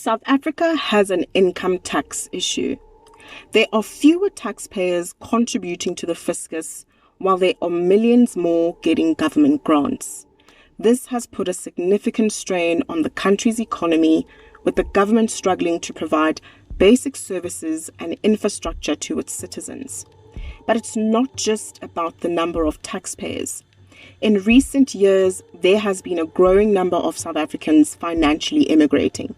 South Africa has an income tax issue. There are fewer taxpayers contributing to the fiscus, while there are millions more getting government grants. This has put a significant strain on the country's economy, with the government struggling to provide basic services and infrastructure to its citizens. But it's not just about the number of taxpayers. In recent years, there has been a growing number of South Africans financially immigrating.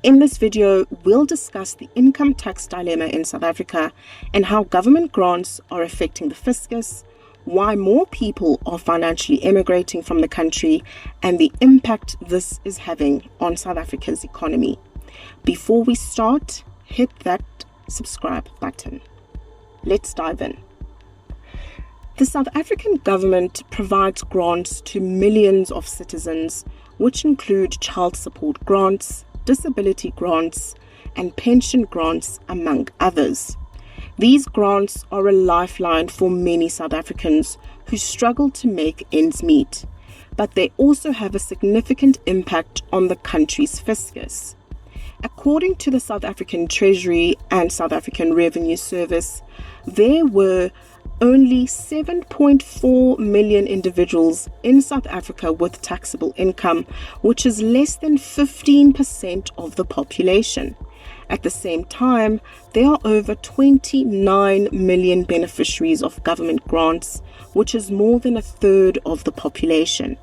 In this video, we'll discuss the income tax dilemma in South Africa and how government grants are affecting the fiscus, why more people are financially immigrating from the country, and the impact this is having on South Africa's economy. Before we start, hit that subscribe button. Let's dive in. The South African government provides grants to millions of citizens, which include child support grants, disability grants, and pension grants, among others. These grants are a lifeline for many South Africans who struggle to make ends meet, but they also have a significant impact on the country's fiscus. According to the South African Treasury and South African Revenue Service, there were only 7.4 million individuals in South Africa with taxable income, which is less than 15% of the population. At the same time, there are over 29 million beneficiaries of government grants, which is more than a third of the population.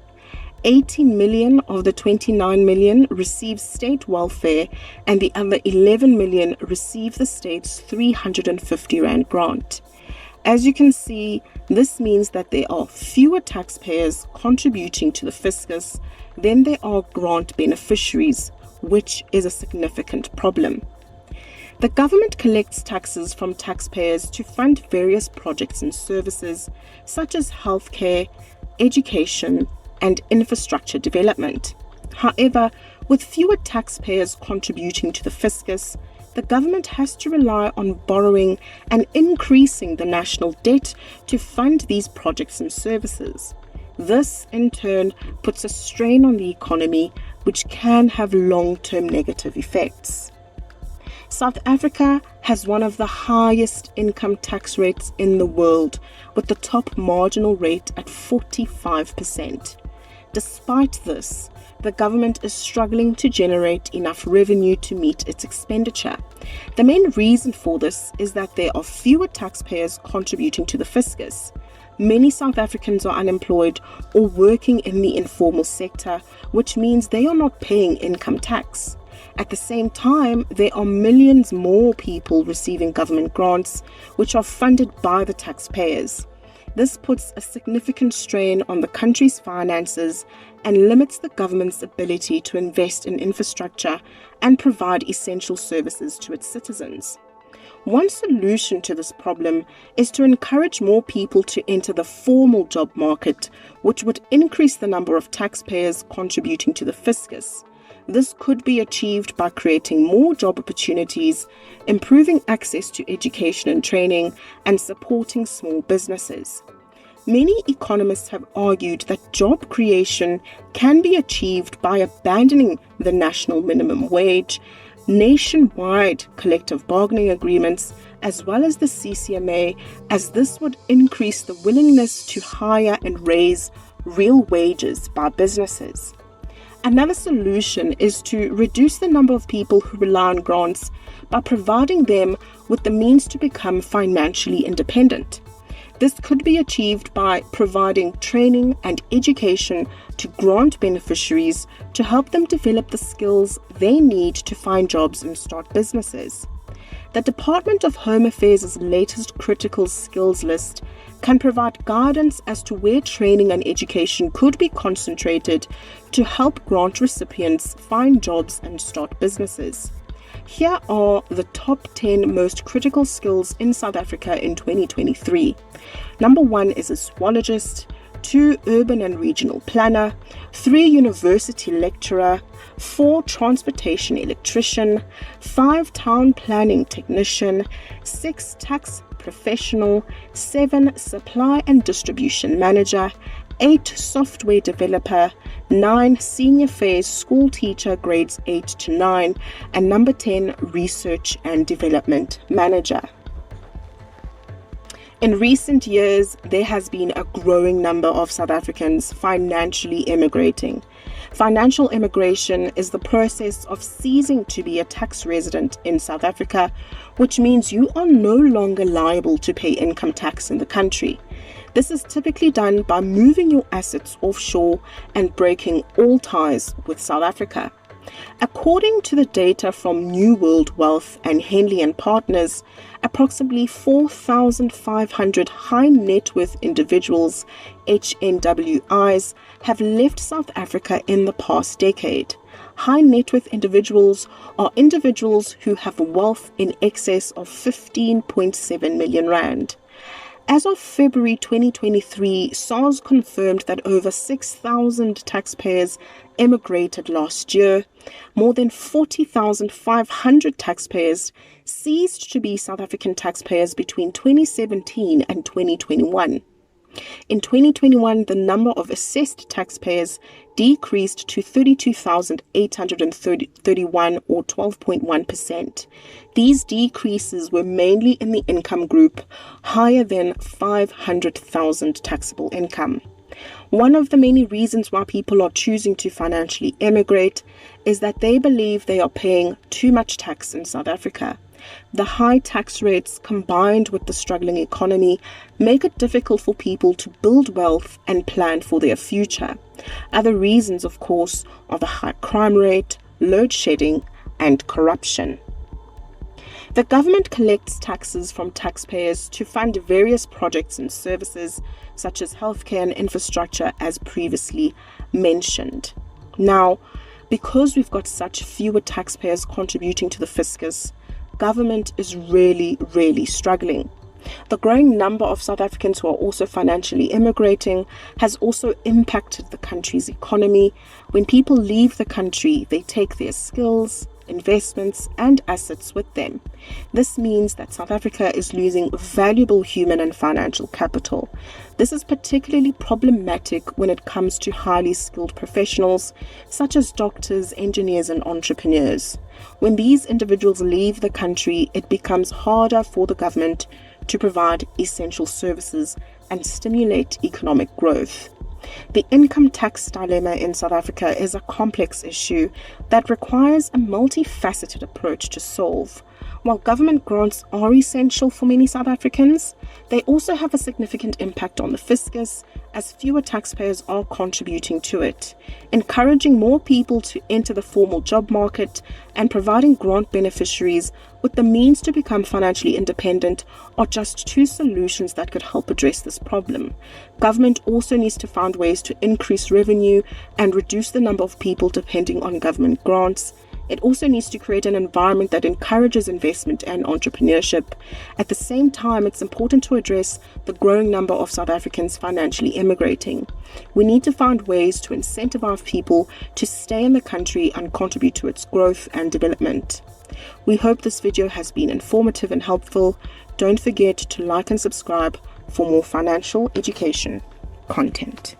18 million of the 29 million receive state welfare, and the other 11 million receive the state's 350 Rand grant. As you can see, this means that there are fewer taxpayers contributing to the fiscus than there are grant beneficiaries, which is a significant problem. The government collects taxes from taxpayers to fund various projects and services such as healthcare, education, and infrastructure development. However, with fewer taxpayers contributing to the fiscus, the government has to rely on borrowing and increasing the national debt to fund these projects and services. This, in turn, puts a strain on the economy, which can have long-term negative effects. South Africa has one of the highest income tax rates in the world, with the top marginal rate at 45%. Despite this, the government is struggling to generate enough revenue to meet its expenditure. The main reason for this is that there are fewer taxpayers contributing to the fiscus. Many South Africans are unemployed or working in the informal sector, which means they are not paying income tax. At the same time, there are millions more people receiving government grants, which are funded by the taxpayers. This puts a significant strain on the country's finances and limits the government's ability to invest in infrastructure and provide essential services to its citizens. One solution to this problem is to encourage more people to enter the formal job market, which would increase the number of taxpayers contributing to the fiscus. This could be achieved by creating more job opportunities, improving access to education and training, and supporting small businesses. Many economists have argued that job creation can be achieved by abandoning the national minimum wage, nationwide collective bargaining agreements, as well as the CCMA, as this would increase the willingness to hire and raise real wages by businesses. Another solution is to reduce the number of people who rely on grants by providing them with the means to become financially independent. This could be achieved by providing training and education to grant beneficiaries to help them develop the skills they need to find jobs and start businesses. The Department of Home Affairs' latest critical skills list can provide guidance as to where training and education could be concentrated to help grant recipients find jobs and start businesses. Here are the top 10 most critical skills in South Africa in 2023. Number 1 is a zoologist, 2 urban and regional planner, 3 university lecturer, 4 transportation electrician, 5 town planning technician, 6 tax professional, 7 supply and distribution manager, 8 software developer, 9 senior affairs school teacher grades 8 to 9, and number 10 research and development manager. In recent years, there has been a growing number of South Africans financially immigrating. Financial immigration is the process of ceasing to be a tax resident in South Africa, which means you are no longer liable to pay income tax in the country. This is typically done by moving your assets offshore and breaking all ties with South Africa. According to the data from New World Wealth and Henley and Partners, approximately 4,500 high net worth individuals, HNWIs, have left South Africa in the past decade. High net worth individuals are individuals who have wealth in excess of 15.7 million rand. As of February 2023, SARS confirmed that over 6,000 taxpayers immigrated last year. More than 40,500 taxpayers ceased to be South African taxpayers between 2017 and 2021. In 2021, the number of assessed taxpayers decreased to 32,831 or 12.1%. These decreases were mainly in the income group higher than 500,000 taxable income. One of the many reasons why people are choosing to financially emigrate is that they believe they are paying too much tax in South Africa. The high tax rates combined with the struggling economy make it difficult for people to build wealth and plan for their future. Other reasons, of course, are the high crime rate, load shedding, and corruption. The government collects taxes from taxpayers to fund various projects and services such as healthcare and infrastructure, as previously mentioned. Now, because we've got such fewer taxpayers contributing to the fiscus, government is really struggling. The growing number of South Africans who are also financially immigrating has also impacted the country's economy. When people leave the country, they take their skills, investments, and assets with them. This means that South Africa is losing valuable human and financial capital. This is particularly problematic when it comes to highly skilled professionals such as doctors, engineers, and entrepreneurs. When these individuals leave the country, it becomes harder for the government to provide essential services and stimulate economic growth. The income tax dilemma in South Africa is a complex issue that requires a multifaceted approach to solve. While government grants are essential for many South Africans, they also have a significant impact on the fiscus as fewer taxpayers are contributing to it. Encouraging more people to enter the formal job market and providing grant beneficiaries with the means to become financially independent are just two solutions that could help address this problem. Government also needs to find ways to increase revenue and reduce the number of people depending on government grants. It also needs to create an environment that encourages investment and entrepreneurship. At the same time, it's important to address the growing number of South Africans financially immigrating. We need to find ways to incentivize people to stay in the country and contribute to its growth and development. We hope this video has been informative and helpful. Don't forget to like and subscribe for more financial education content.